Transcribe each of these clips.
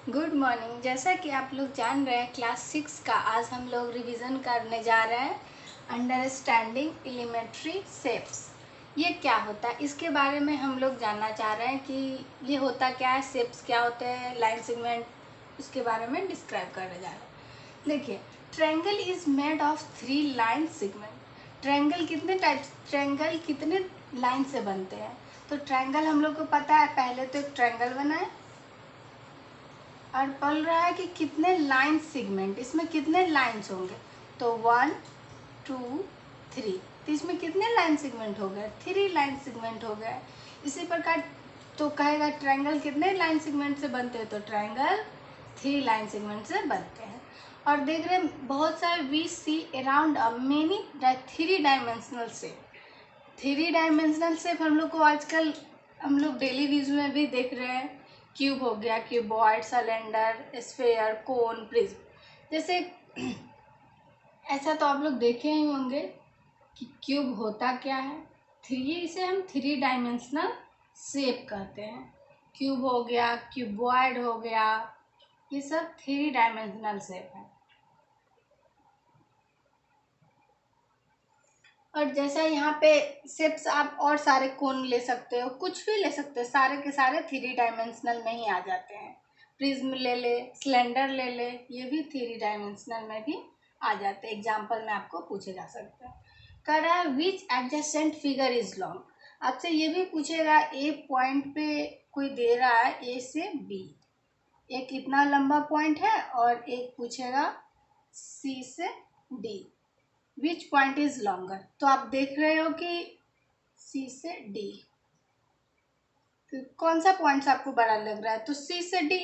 Good morning. जैसा कि आप लोग जान रहे हैं, क्लास 6 का आज हम लोग रिवीजन करने जा रहे हैं। अंडरस्टैंडिंग एलिमेंट्री शेप्स, ये क्या होता है इसके बारे में हम लोग जानना चाह रहे हैं कि ये होता क्या है, शेप्स क्या होते हैं, लाइन सेगमेंट, उसके बारे में डिस्क्राइब करने जा रहे हैं। देखिए, triangle is made of 3 line segment. Triangle कितने लाइन से बनते हैं? तो ट्रायंगल हम लोग को पता है, पहले तो एक ट्रायंगल बना है और बोल रहा है कि कितने लाइन सेगमेंट, इसमें कितने लाइंस होंगे। तो 1 2 3, तो इसमें कितने लाइन सेगमेंट हो गए? 3 लाइन सेगमेंट हो गए। इसी प्रकार तो कहेगा ट्रायंगल कितने लाइन सेगमेंट से बनते हैं? तो ट्रायंगल 3 लाइन सेगमेंट से बनते हैं। और देख रहे हैं बहुत सारे we see around a many 3 dimensional shape. 3 dimensional shape हम लोग को आजकल हम लोग डेली यूज में भी देख रहे हैं। क्यूब हो गया, क्यूबॉइड, सिलेंडर, स्फेयर, कोन, प्रिज्म। जैसे ऐसा तो आप लोग देखे ही होंगे कि क्यूब होता क्या है। इसे हम 3 डायमेंशनल शेप कहते हैं। क्यूब हो गया, क्यूबॉइड हो गया, ये सब 3 डायमेंशनल शेप है। और जैसा यहाँ पे शेप्स, आप और सारे कोन ले सकते हो, कुछ भी ले सकते हो, सारे के सारे 3 डायमेंशनल में ही आ जाते हैं। प्रिज्म ले ले, सिलेंडर ले ले, ये भी 3 डायमेंशनल में भी आ जाते हैं। एग्जाम्पल में आपको पूछे जा सकते हैं। कह रहा है विच एडजेसेंट फिगर इज लॉन्ग। आपसे ये भी पूछेगा, ए पॉइंट पे कोई दे रहा है ए से बी, एक इतना लंबा पॉइंट है, और एक पूछेगा सी से D, which point is longer. तो आप देख रहे हो कि सी से डी, तो कौन सा पॉइंट आपको बड़ा लग रहा है? तो सी से डी,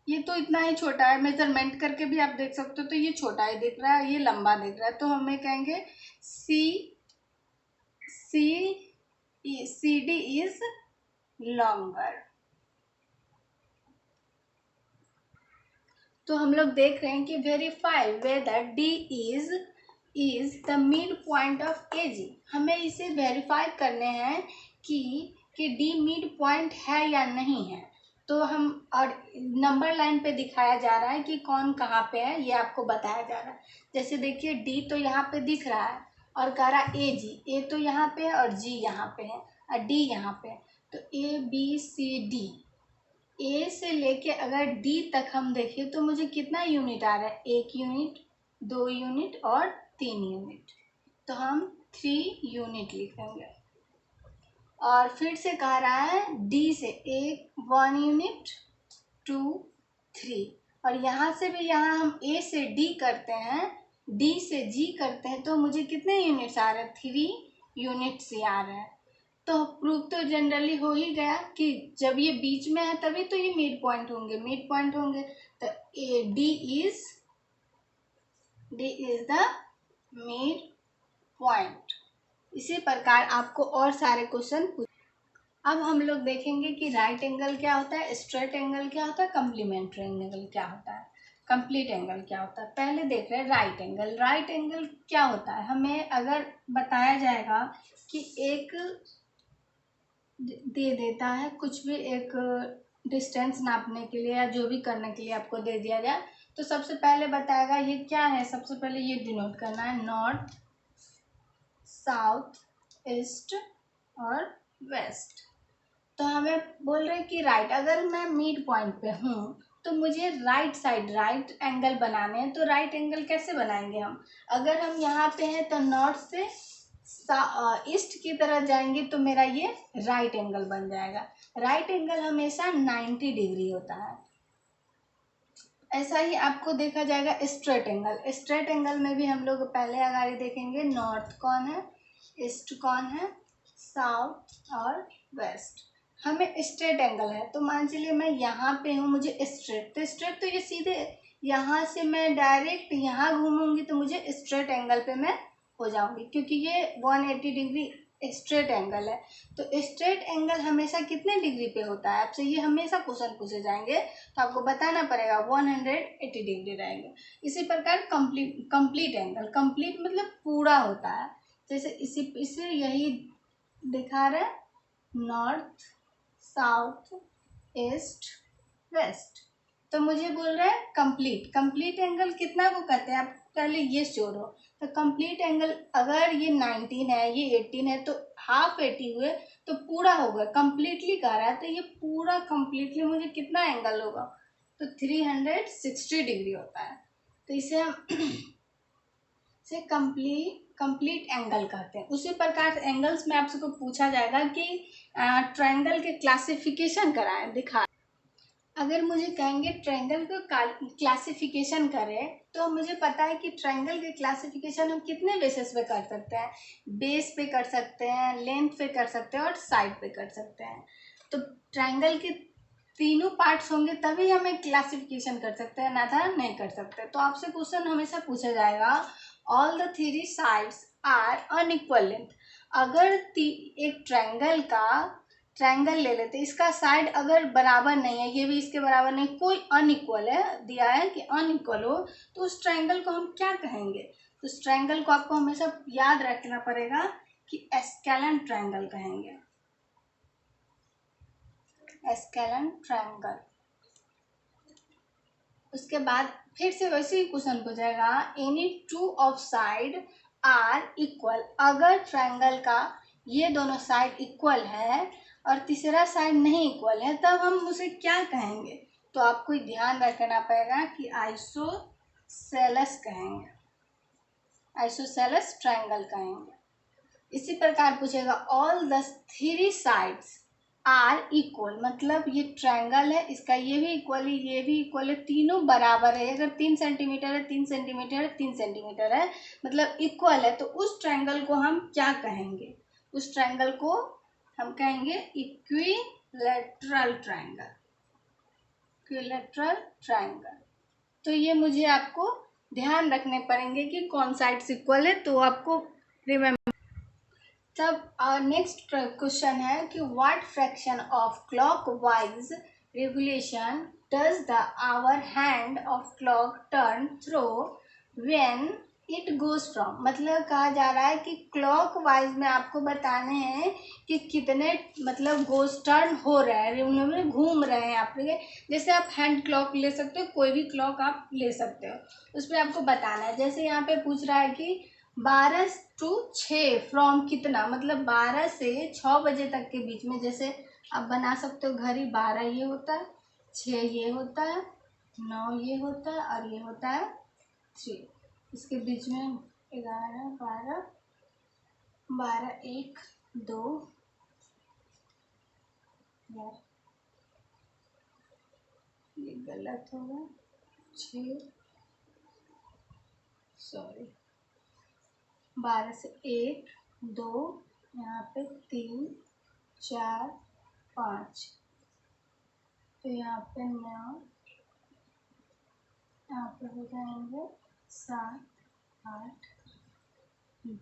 ये तो इतना ही छोटा है, मेजरमेंट करके भी आप देख सकते हो, तो ये छोटा ही दिख रहा है, ये लंबा दिख रहा है, तो हमें कहेंगे C C D is longer. तो हम लोग देख रहे हैं कि verify whether D is the midpoint of A G. हमें इसे वेरीफाई करने हैं कि डी मिड पॉइंट है या नहीं है। तो हम, और नंबर लाइन पे दिखाया जा रहा है कि कौन कहाँ पे है, ये आपको बताया जा रहा है। जैसे देखिए, डी तो यहाँ पे दिख रहा है और कह रहा ए जी, ए तो यहाँ पे है और जी यहाँ पे है और डी यहाँ पे है। तो ए बी सी डी, ए से लेके अगर डी तक हम देखें तो मुझे कितना यूनिट आ रहा है? 1 यूनिट, 2 यूनिट और 3 यूनिट। तो हम 3 यूनिट लिखेंगे। और फिर से कह रहा है डी से 1 यूनिट, 2 3, और यहाँ से भी, यहाँ हम ए से डी करते हैं, डी से जी करते हैं, तो मुझे कितने यूनिट्स आ रहे हैं? 3 यूनिट्स ही आ रहे हैं। तो प्रूफ तो जनरली हो ही गया कि जब ये बीच में है तभी तो ये मिड पॉइंट होंगे, मिड पॉइंट होंगे। तो A D is the mid point. इसी प्रकार आपको और सारे क्वेश्चन पूछ। अब हम लोग देखेंगे कि राइट एंगल क्या होता है, स्ट्रेट एंगल क्या होता है, कम्प्लीमेंट्री एंगल क्या होता है, कंप्लीट एंगल क्या होता है। पहले देख रहे हैं राइट एंगल। राइट एंगल क्या होता है? हमें अगर बताया जाएगा कि एक दे देता है, कुछ भी एक डिस्टेंस नापने के लिए या जो भी करने के लिए आपको दे दिया जाए, तो सबसे पहले बताएगा ये क्या है। सबसे पहले ये डिनोट करना है, नॉर्थ, साउथ, ईस्ट और वेस्ट। तो हमें बोल रहे हैं कि राइट, अगर मैं मिड पॉइंट पे हूँ तो मुझे राइट साइड राइट एंगल बनाने हैं। तो राइट एंगल कैसे बनाएंगे हम? अगर हम यहाँ पे हैं तो नॉर्थ से ईस्ट की तरह जाएंगे तो मेरा ये राइट एंगल बन जाएगा। राइट एंगल हमेशा 90 डिग्री होता है। ऐसा ही आपको देखा जाएगा स्ट्रेट एंगल। स्ट्रेट एंगल में भी हम लोग पहले अगाड़ी देखेंगे, नॉर्थ कौन है, ईस्ट कौन है, साउथ और वेस्ट। हमें स्ट्रेट एंगल है, तो मान चलिए मैं यहाँ पे हूँ, मुझे स्ट्रेट, तो स्ट्रेट तो ये सीधे, यहाँ से मैं डायरेक्ट यहाँ घूमूंगी तो मुझे स्ट्रेट एंगल पे मैं हो जाऊंगी, क्योंकि ये 180 डिग्री स्ट्रेट एंगल है। तो स्ट्रेट एंगल हमेशा कितने डिग्री पे होता है? आपसे ये हमेशा क्वेश्चन पूछे जाएंगे, तो आपको बताना पड़ेगा 180 डिग्री रहेंगे। इसी प्रकार कंप्लीट एंगल, कंप्लीट मतलब पूरा होता है। जैसे इसे यही दिखा रहे, नॉर्थ, साउथ, ईस्ट, वेस्ट। तो मुझे बोल रहा है कंप्लीट। कंप्लीट एंगल कितना को कहते हैं, आप पहले ये जोड़ो। तो कंप्लीट एंगल अगर ये 19 है, ये 18 है, तो हाफ 80 हुए तो पूरा होगा। कंप्लीटली कह रहा है तो ये पूरा कंप्लीटली मुझे कितना एंगल होगा, तो 360 डिग्री होता है। तो इसे हम से कंप्लीट एंगल कहते हैं। उसी प्रकार एंगल्स में आपसे को पूछा जाएगा कि ट्रायंगल के क्लासिफिकेशन कराएं, दिखा। अगर मुझे कहेंगे ट्रायंगल को क्लासिफिकेशन करें, तो मुझे पता है कि ट्रायंगल के क्लासिफिकेशन हम कितने बेसिस पे कर सकते हैं। बेस पे कर सकते हैं, लेंथ पे कर सकते हैं और साइड पे कर सकते हैं। तो ट्रायंगल के तीनों पार्ट्स होंगे तभी हमें क्लासिफिकेशन कर सकते हैं, ना था नहीं कर सकते। तो आपसे क्वेश्चन हमेशा पूछा जाएगा all the three sides are unequal length. अगर एक ट्रायंगल ले लेते, इसका साइड अगर बराबर नहीं है, ये भी इसके बराबर नहीं, कोई अनइक्वल है, दिया है कि अनइक्वल हो, तो उस ट्रायंगल को हम क्या कहेंगे। तो उस ट्रायंगल को आपको हमेशा याद रखना पड़ेगा कि एस्केलन ट्रायंगल कहेंगे, एस्केलन ट्रायंगल। उसके बाद फिर से वैसे ही क्वेश्चन हो जाएगा any two of side are equal. अगर ट्रायंगल का ये दोनों साइड इक्वल है और तीसरा साइड नहीं इक्वल है, तब हम उसे क्या कहेंगे। तो आपको ध्यान रखना पड़ेगा कि आइसोसेलेस कहेंगे, आइसोसेलेस ट्रायंगल कहेंगे। इसी प्रकार पूछेगा all the three sides are equal, मतलब ये ट्रायंगल है, इसका ये भी इक्वल है, ये भी इक्वल है, तीनों बराबर है। अगर 3 सेंटीमीटर है, 3 सेंटीमीटर है, 3 सेंटीमीटर है, मतलब इक्वल है, तो उस ट्रायंगल को हम क्या कहेंगे। उस ट्रायंगल को हम कहेंगे इक्विलैटरल ट्रायंगल, इक्विलैटरल ट्रायंगल। तो ये मुझे आपको ध्यान रखने पड़ेंगे कि कौन साइड्स इक्वल है, तो आपको रिमेम्बर। तब नेक्स्ट क्वेश्चन है कि what fraction of clockwise regulation does the hour hand of clock turn through when it goes from. मतलब कहा जा रहा है कि क्लॉकवाइज में आपको बताने हैं कि कितने मतलब गोज टर्न हो रहे हैं, उनमें घूम रहे हैं आपके। जैसे आप हैंड क्लॉक ले सकते हो, कोई भी क्लॉक आप ले सकते हो, उस पर आपको बताना है। जैसे यहाँ पे पूछ रहा है कि 12 to 6 फ्रॉम कितना, मतलब 12 से 6 बजे तक के बीच में। जैसे आप बना सकते हो घड़ी, 12 ये होता है, 6 ये होता है, 9 ये होता है और ये होता है 3। इसके बीच में 11, 12, 12, 1, 2, यार ये गलत होगा, 6, सॉरी, 12 से 1, 2, यहाँ पे 3, 4, 5, तो यहाँ पे 9, यहाँ पे हो जाएंगे 7, 8,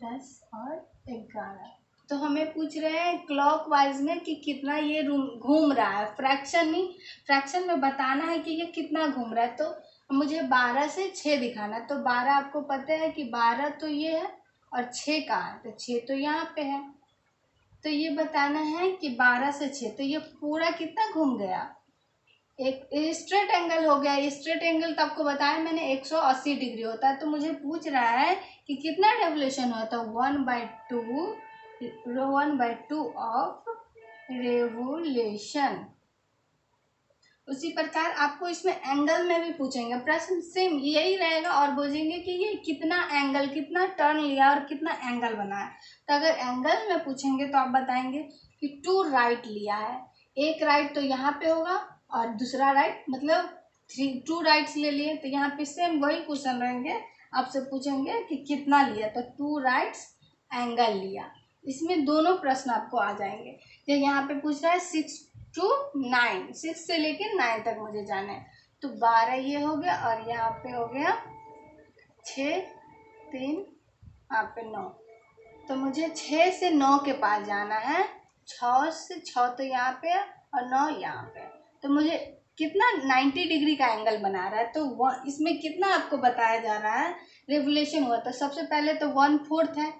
10 और 11। तो हमें पूछ रहे हैं क्लॉक वाइज में कि कितना ये घूम रहा है। फ्रैक्शन नहीं, फ्रैक्शन में बताना है कि ये कितना घूम रहा है। तो मुझे 12 से 6 दिखाना है। तो 12 आपको पता है कि 12 तो ये है और 6 कहाँ है, तो 6 तो यहाँ पे है। तो ये बताना है कि 12 से 6, तो ये पूरा कितना घूम गया। एक स्ट्रेट एंगल हो गया। स्ट्रेट एंगल तो आपको बताया मैंने 180 डिग्री होता है। तो मुझे पूछ रहा है कि कितना रेवोल्यूशन होता है, 1/2 ऑफ रेवोल्यूशन। उसी प्रकार आपको इसमें एंगल में भी पूछेंगे, प्रश्न सेम यही रहेगा और बोलेंगे कि ये कितना एंगल, कितना टर्न लिया और कितना एंगल बनाया। तो अगर एंगल में पूछेंगे तो आप बताएंगे कि 2 राइट लिया है। एक राइट तो यहाँ पे होगा और दूसरा राइट, मतलब 2 राइट्स ले लिए। तो यहाँ पे सेम वही क्वेश्चन रहेंगे, आपसे पूछेंगे कि कितना लिया, तो 2 राइट्स एंगल लिया। इसमें दोनों प्रश्न आपको आ जाएंगे। जो यहाँ पे पूछ रहा है 6 to 9, 6 से लेके 9 तक मुझे जाना है। तो 12 ये हो गया और यहाँ पे हो गया 6, 3, यहाँ पे 9। तो मुझे 6 से 9 के पास जाना है। 6 से 6 तो यहाँ पे और 9 यहाँ पे। तो मुझे कितना 90 डिग्री का एंगल बना रहा है। तो इसमें कितना आपको बताया जा रहा है रेवोल्यूशन हुआ। तो सबसे पहले तो 1/4 है,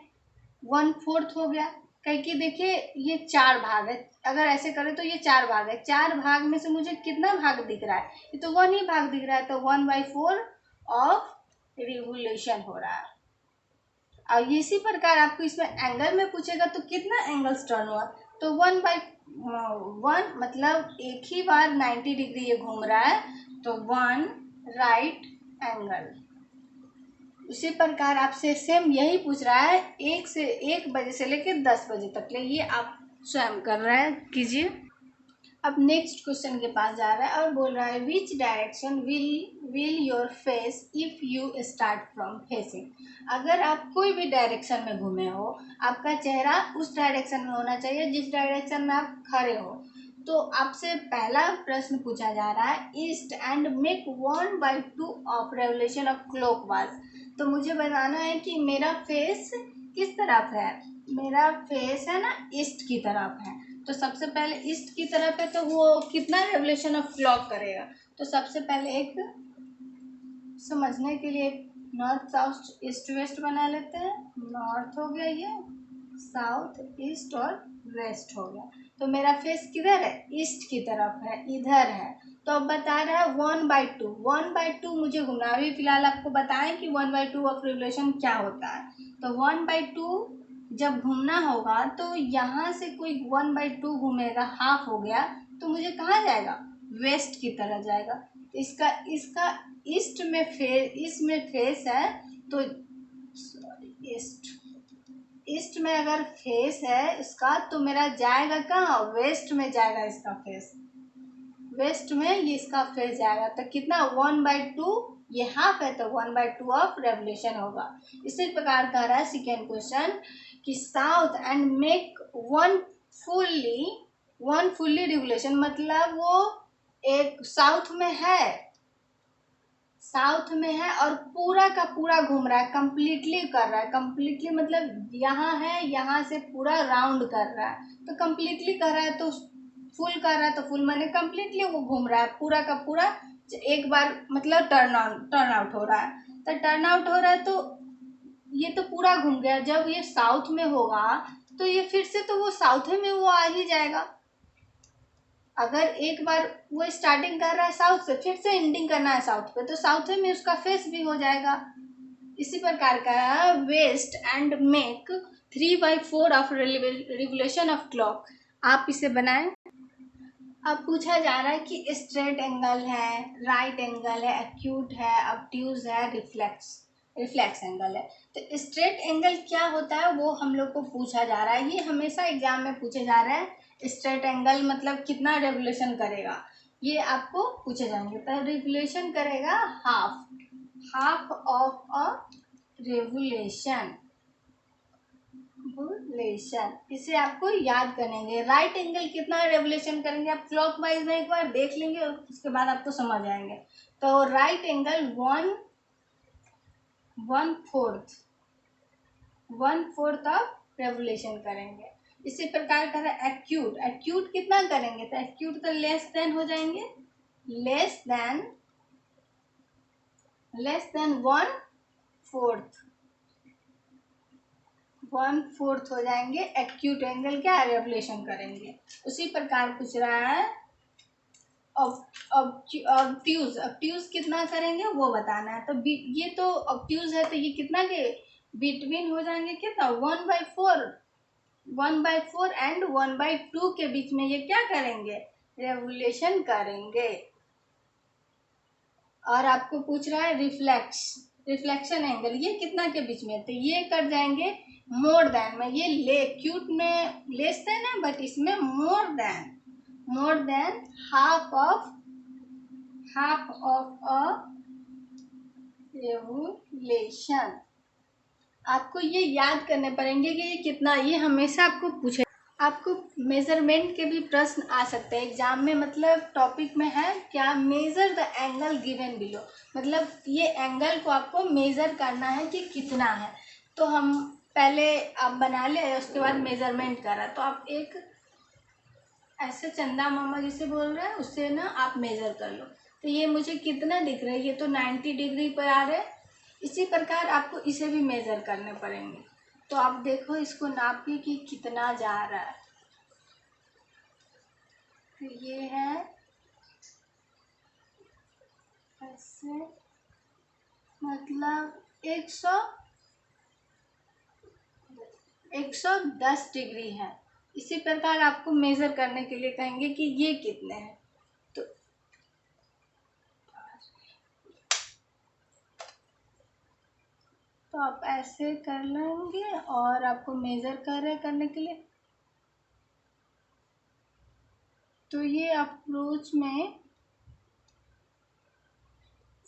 1/4 हो गया। क्योंकि देखिए ये 4 भाग है, अगर ऐसे करें तो ये 4 भाग है, 4 भाग में से मुझे कितना भाग दिख रहा है, ये तो 1 ही भाग दिख रहा है, तो 1/4 ऑफ रिवोल्यूशन हो रहा है। और इसी प्रकार आपको इसमें एंगल में पूछेगा तो कितना एंगल्स टर्न हुआ, तो 1/1 मतलब एक ही बार 90 डिग्री ये घूम रहा है, तो 1 राइट एंगल। इसी प्रकार आपसे सेम यही पूछ रहा है 1 बजे से लेकर 10 बजे तक ले, ये आप स्वयं कर रहे हैं, कीजिए। अब नेक्स्ट क्वेश्चन के पास जा रहा है और बोल रहा है which direction will your face if you start from facing. अगर आप कोई भी डायरेक्शन में घूमे हो, आपका चेहरा उस डायरेक्शन में होना चाहिए जिस डायरेक्शन में आप खड़े हो। तो आपसे पहला प्रश्न पूछा जा रहा है east and make 1/2 of revolution of clockwise. तो मुझे बताना है कि मेरा फेस किस तरफ है, मेरा फेस है ना ईस्ट की तरफ है, तो सबसे पहले ईस्ट की तरफ है, तो वो कितना रेवोल्यूशन ऑफ क्लॉक करेगा। तो सबसे पहले एक समझने के लिए नॉर्थ साउथ ईस्ट वेस्ट बना लेते हैं। नॉर्थ हो गया, ये साउथ ईस्ट और वेस्ट हो गया, तो मेरा फेस किधर है, ईस्ट की तरफ है, इधर है। तो अब बता रहा है 1/2, 1/2 मुझे घूमना। अभी फिलहाल आपको बताएं कि 1/2 ऑफ रिवोल्यूशन क्या होता है। तो 1/2 जब घूमना होगा तो यहाँ से कोई 1/2 घूमेगा, हाफ हो गया, तो मुझे कहाँ जाएगा, वेस्ट की तरह जाएगा। तो इसका ईस्ट में फेस है, तो ईस्ट में अगर फेस है इसका, तो मेरा जाएगा कहाँ, वेस्ट में जाएगा इसका फेस, वेस्ट में ये इसका फेस जाएगा। तो कितना 1/2, ये हाफ है, तो 1/2 ऑफ रेवोल्यूशन होगा। इसी प्रकार कह रहा है सेकेंड क्वेश्चन कि south and make one fully revolution, मतलब वो एक साउथ में है और पूरा का पूरा घूम रहा है, कंप्लीटली कर रहा है। कंप्लीटली मतलब यहाँ है, यहाँ से पूरा राउंड कर रहा है, तो कंप्लीटली कर रहा है, तो फुल कर रहा है, तो फुल माने कंप्लीटली वो घूम रहा है, पूरा का पूरा एक बार मतलब टर्न आउट हो रहा है। तो टर्न आउट हो रहा है, तो ये तो पूरा घूम गया। जब ये साउथ में होगा तो ये फिर से तो वो साउथ में वो आ ही जाएगा। अगर एक बार वो स्टार्टिंग कर रहा है साउथ से, फिर से एंडिंग करना है साउथ पे, तो साउथ में उसका फेस भी हो जाएगा। इसी प्रकार का west and make 3/4 of revolution of clock, आप इसे बनाएं। अब पूछा जा रहा है कि स्ट्रेट एंगल है, राइट एंगल है, एक्यूट है, ऑब्ट्यूज है, रिफ्लेक्स एंगल है। तो स्ट्रेट एंगल क्या होता है वो हम लोग को पूछा जा रहा है, ये हमेशा एग्जाम में पूछे जा रहे हैं। स्ट्रेट एंगल मतलब कितना रेवोल्यूशन करेगा, ये आपको पूछे जाएंगे। तो रेवोल्यूशन करेगा हाफ ऑफ अ रेवोल्यूशन, इसे आपको याद करेंगे। राइट एंगल कितना रेवोल्यूशन करेंगे, आप क्लॉकवाइज में एक बार देख लेंगे और उसके बाद आपको समझ आएंगे। तो राइट एंगल 1/4 ऑफ रेवोल्यूशन करेंगे। इसी प्रकार का है एक्यूट कितना करेंगे, तो एक्यूट तो लेस देन हो जाएंगे, लेस देन 1/4 हो जाएंगे। एक्यूट एंगल क्या रेवोल्यूशन करेंगे। उसी प्रकार पूछ रहा है ऑब्ट्यूज कितना करेंगे वो बताना है। तो ये तो ऑब्ट्यूज है, तो ये कितना के बिटवीन हो जाएंगे, कितना 1/4 एंड 1/2 के बीच में ये क्या करेंगे, रेवोल्यूशन करेंगे। और आपको पूछ रहा है रिफ्लेक्शन एंगल, ये कितना के बीच में, तो ये कर जाएंगे मोर देन में। ये एक्यूट में लेस देन है, बट इसमें more than half of a revolution. आपको ये याद करने पड़ेंगे कि ये कितना, ये हमेशा आपको पूछे। आपको मेजरमेंट के भी प्रश्न आ सकते हैं एग्जाम में, मतलब टॉपिक में है क्या, measure the angle given below, मतलब ये एंगल को आपको मेजर करना है कि कितना है। तो हम पहले आप बना ले, उसके बाद मेजरमेंट करा, तो आप एक ऐसे चंदा मामा जिसे बोल रहे हैं उससे ना आप मेजर कर लो। तो ये मुझे कितना दिख रहा है, ये तो 90 डिग्री पर आ रहे हैं। इसी प्रकार आपको इसे भी मेजर करने पड़ेंगे। तो आप देखो इसको नाप के कि कितना जा रहा है। तो ये है ऐसे, मतलब 110 डिग्री है। इसी प्रकार आपको मेज़र करने के लिए कहेंगे कि ये कितने हैं। तो आप ऐसे कर लेंगे और आपको मेज़र करने के लिए, तो ये अप्रोच में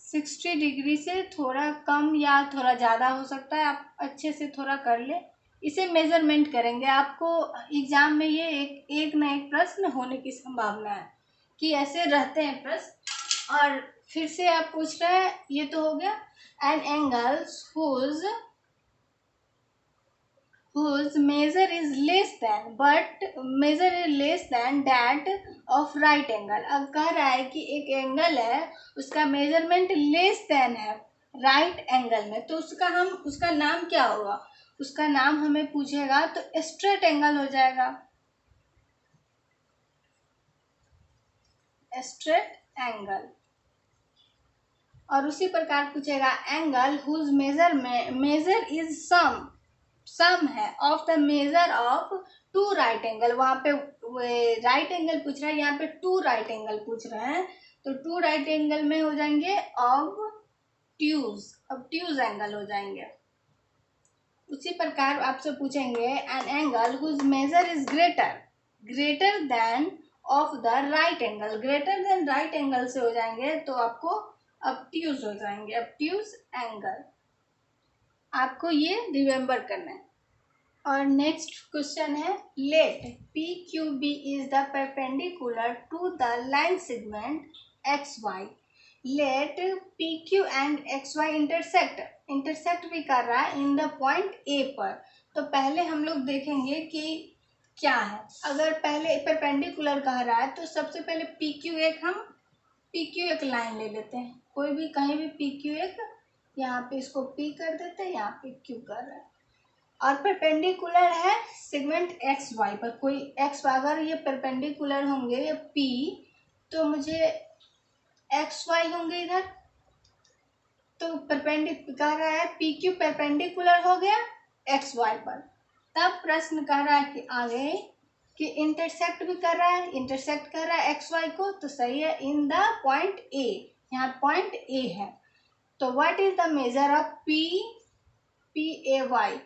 60 डिग्री से थोड़ा कम या थोड़ा ज़्यादा हो सकता है। आप अच्छे से थोड़ा कर ले, इसे मेज़रमेंट करेंगे। आपको एग्ज़ाम में ये एक न एक प्रश्न होने की संभावना है कि ऐसे रहते हैं प्रश्न। और फिर से आप पूछ रहे हैं, ये तो हो गया an angles whose measure is less than that of right angle। अब कह रहा है कि एक एंगल है, उसका मेजरमेंट लेस देन है राइट एंगल में, तो उसका नाम क्या होगा? उसका नाम हमें पूछेगा तो स्ट्रेट एंगल हो जाएगा, स्ट्रेट एंगल। और उसी प्रकार पूछेगा angle whose measure is sum है of the measure of two right angle. वहाँ पे राइट एंगल पूछ रहा है, यहाँ पे टू राइट एंगल पूछ रहे हैं, तो टू राइट एंगल में हो जाएंगे ऑब्ट्यूज एंगल हो जाएंगे। उसी प्रकार आपसे पूछेंगे an angle whose measure is greater than of the right angle. Greater than right angle से हो जाएंगे तो आपको ऑब्ट्यूज हो जाएंगे, ऑब्ट्यूज एंगल। आपको ये रिमेम्बर करना है। और नेक्स्ट क्वेश्चन है, let P Q B is the perpendicular to the line segment X Y. Let P Q and X Y intersect भी कर रहा है इन द पॉइंट ए पर। तो पहले हम लोग देखेंगे कि क्या है। अगर पहले परपेंडिकुलर कह रहा है तो सबसे पहले पी क्यू एक लाइन ले लेते हैं, कोई भी कहीं भी पी क्यू एक, यहाँ पे इसको पी कर देते हैं, यहाँ पे क्यू कर रहा है। और परपेंडिकुलर है सेगमेंट एक्स वाई पर, कोई एक्स, अगर ये परपेंडिकुलर होंगे ये पी, तो मुझे एक्स वाई होंगे इधर। तो परपेंडिकुलर कह रहा है पी क्यू परपेंडिकुलर हो गया एक्स वाई पर। तब प्रश्न कह रहा है कि आगे कि इंटरसेक्ट भी कर रहा है, इंटरसेक्ट कर रहा है एक्स वाई को, तो सही है इन द पॉइंट ए। यहाँ पॉइंट ए है, तो what is the measure of P A Y,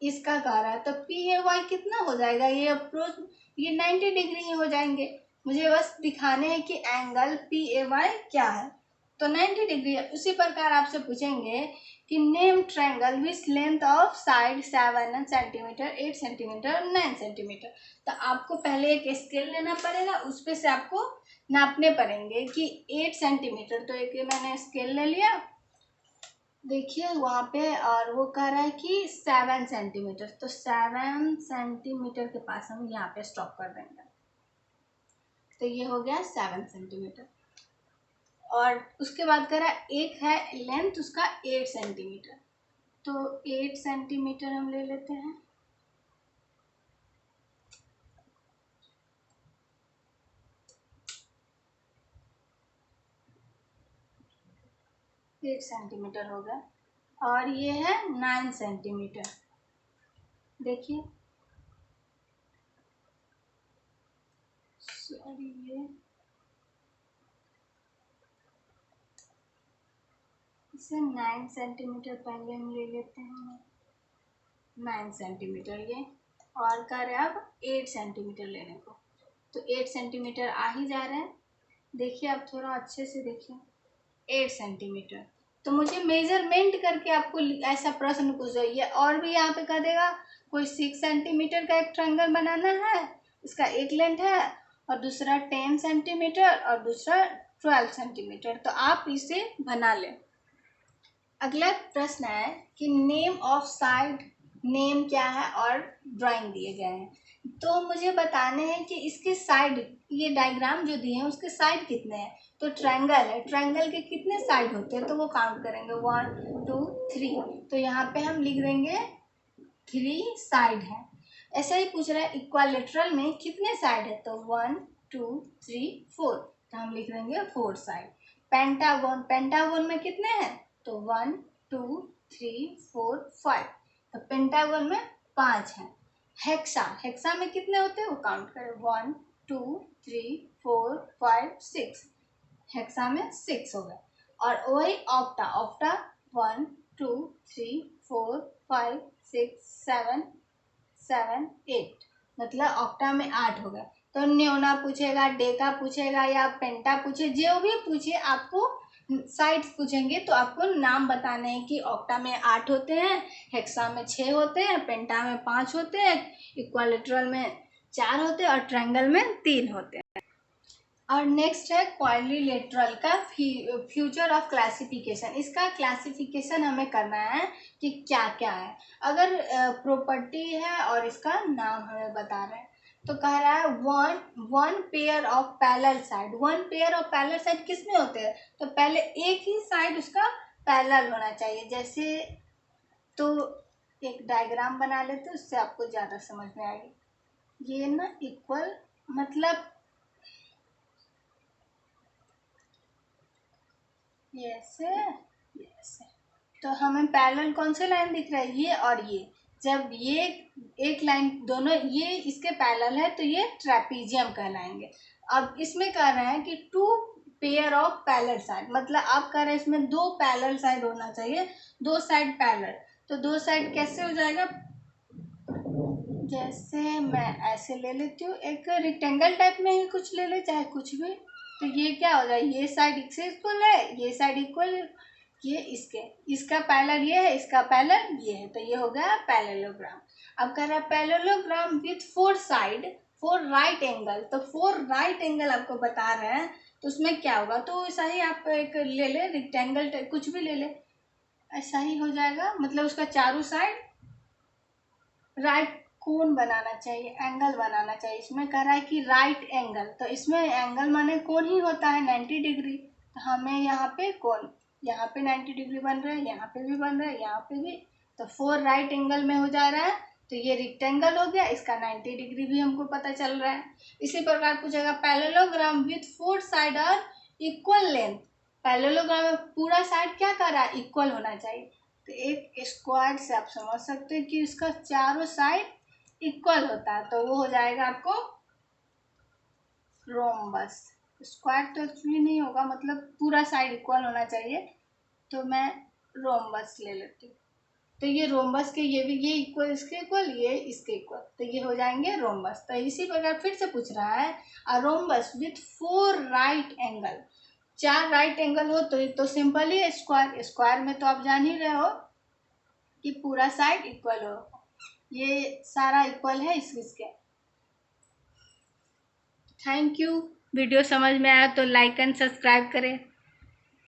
इसका कह रहा है। तो पी ए वाई कितना हो जाएगा, ये अप्रोच ये 90 डिग्री ही हो जाएंगे। मुझे बस दिखाने हैं कि एंगल पी ए वाई क्या है, तो 90 डिग्री है। उसी प्रकार आपसे पूछेंगे कि name triangle which length of side 7 centimetre, 8 centimetre, 9 centimetre. तो आपको पहले एक स्केल लेना पड़ेगा, उस पर से आपको नापने पड़ेंगे कि 8 सेंटीमीटर, तो एक मैंने स्केल ले लिया, देखिए वहाँ पे, और वो कह रहा है कि 7 सेंटीमीटर, तो 7 सेंटीमीटर के पास हम यहाँ पे स्टॉप कर देंगे। तो ये हो गया 7 सेंटीमीटर। और उसके बाद कह रहा है एक है लेंथ उसका 8 सेंटीमीटर, तो 8 सेंटीमीटर हम ले लेते हैं। एट सेंटीमीटर हो गया। और ये है 9 सेंटीमीटर, देखिए सॉरी ये इसे 9 सेंटीमीटर पहले हम ले लेते हैं, 9 सेंटीमीटर ये, और कर रहे अब 8 सेंटीमीटर लेने को, तो 8 सेंटीमीटर आ ही जा रहे हैं। देखिए आप थोड़ा अच्छे से देखिए, 8 सेंटीमीटर। तो मुझे मेजरमेंट करके आपको ऐसा प्रश्न पूछ रही है। और भी यहाँ पे कह देगा कोई 6 सेंटीमीटर का एक ट्रायंगल बनाना है, इसका एक लेंथ है, और दूसरा 10 सेंटीमीटर और दूसरा 12 सेंटीमीटर, तो आप इसे बना लें। अगला प्रश्न है कि नेम ऑफ साइड, नेम क्या है और ड्राइंग दिए गए हैं, तो मुझे बताने हैं कि इसके साइड, ये डायग्राम जो दिए हैं उसके साइड कितने हैं। तो ट्रायंगल है, ट्रायंगल के कितने साइड होते हैं, तो वो काउंट करेंगे 1 2 3, तो यहाँ पे हम लिख देंगे 3 साइड है। ऐसे ही पूछ रहा है इक्वालेटरल में कितने साइड है, तो 1 2 3 4, तो हम लिख देंगे 4 साइड। पेंटागन, पेंटागन में कितने हैं, तो 1 2 3 4 5, तो पेंटागन में 5 है। हेक्सा, हेक्सा में कितने होते हैं वो काउंट करें, 1 2 3 4 5 6, हेक्सा में 6 हो गए। और वही ऑक्टा, ऑक्टा 1 2 3 4 5 6 7 8, मतलब ऑक्टा में 8 हो गए। तो न्योना पूछेगा, डेका पूछेगा या पेंटा पूछे, जो भी पूछे आपको साइड्स पूछेंगे तो आपको नाम बताने हैं कि ऑक्टा में 8 होते हैं, हेक्सा में 6 होते हैं, पेंटा में 5 होते हैं, इक्वालेटरल में 4 होते हैं और ट्रायंगल में 3 होते हैं। और नेक्स्ट है क्वाड्रिलेटरल का फ्यूचर ऑफ क्लासिफिकेशन। इसका क्लासिफिकेशन हमें करना है कि क्या क्या है। अगर प्रॉपर्टी है और इसका नाम हमें बता रहे हैं, तो कह रहा है one pair of parallel side. One pair of parallel side किस में होते हैं, तो पहले एक ही साइड उसका पैरेलल होना चाहिए। जैसे तो एक डायग्राम बना लेते, उससे आपको ज़्यादा समझ में आएगी। ये ना इक्वल, मतलब ये ऐसे, तो हमें पैरेलल कौन से लाइन दिख रहा है, ये और ये। जब ये एक लाइन दोनों ये इसके पैरेलल है तो ये ट्रेपीजियम कहलाएंगे। अब इसमें कह रहे हैं कि 2 पेयर ऑफ पैरेलल साइड, मतलब आप कह रहे हैं इसमें 2 पैरेलल साइड होना चाहिए, 2 साइड पैरेलल। तो 2 साइड कैसे हो जाएगा, जैसे मैं ऐसे ले लेती हूँ, एक रेक्टेंगल टाइप में ही कुछ ले ले, चाहे कुछ भी। तो ये क्या हो जाए, ये साइड इससे इक्वल है, ये साइड इक्वल, ये इसके, इसका पैरेलल ये है, इसका पैरेलल ये है, तो ये हो गया पैरेललोग्राम। अब कह रहा है parallelogram with 4 side 4 right angle, तो 4 राइट एंगल आपको बता रहे हैं, तो उसमें क्या होगा, तो ऐसा ही आप एक ले ले रेक्टेंगल कुछ भी ले ले, ऐसा ही हो जाएगा। मतलब उसका चारों साइड राइट कोण बनाना चाहिए, एंगल बनाना चाहिए। इसमें कह रहा है कि राइट एंगल, तो इसमें एंगल माने कोण ही होता है 90 डिग्री, तो हमें यहाँ पे कोण, यहाँ पे 90 डिग्री बन रहा है, यहाँ पे भी बन रहा है, यहाँ पे भी, तो 4 राइट एंगल में हो जा रहा है। तो ये रेक्टेंगल हो गया, इसका 90 डिग्री भी हमको पता चल रहा है। इसी प्रकार पूछेगा पैरेललोग्राम विथ 4 साइड और इक्वल लेंथ। पैरेललोग्राम में पूरा साइड क्या कर रहा है, इक्वल होना चाहिए। तो एक स्क्वायर से आप समझ सकते हैं कि इसका चारों साइड इक्वल होता है, तो वो हो जाएगा आपको रोम्बस। स्क्वायर तो एक्चुअली नहीं होगा, मतलब पूरा साइड इक्वल होना चाहिए, तो मैं रोम्बस ले लेती हूँ। तो ये रोम्बस के ये भी, ये इक्वल इसके इक्वल, ये इसके इक्वल, तो ये हो जाएंगे रोम्बस। तो इसी प्रकार फिर से पूछ रहा है a rhombus with 4 right angle. 4 right angle हो तो सिंपल ही स्क्वायर, स्क्वायर में तो आप जान ही रहे हो कि पूरा साइड इक्वल हो, ये सारा इक्वल है इसके। Thank you. वीडियो समझ में आया तो लाइक एंड सब्सक्राइब करें।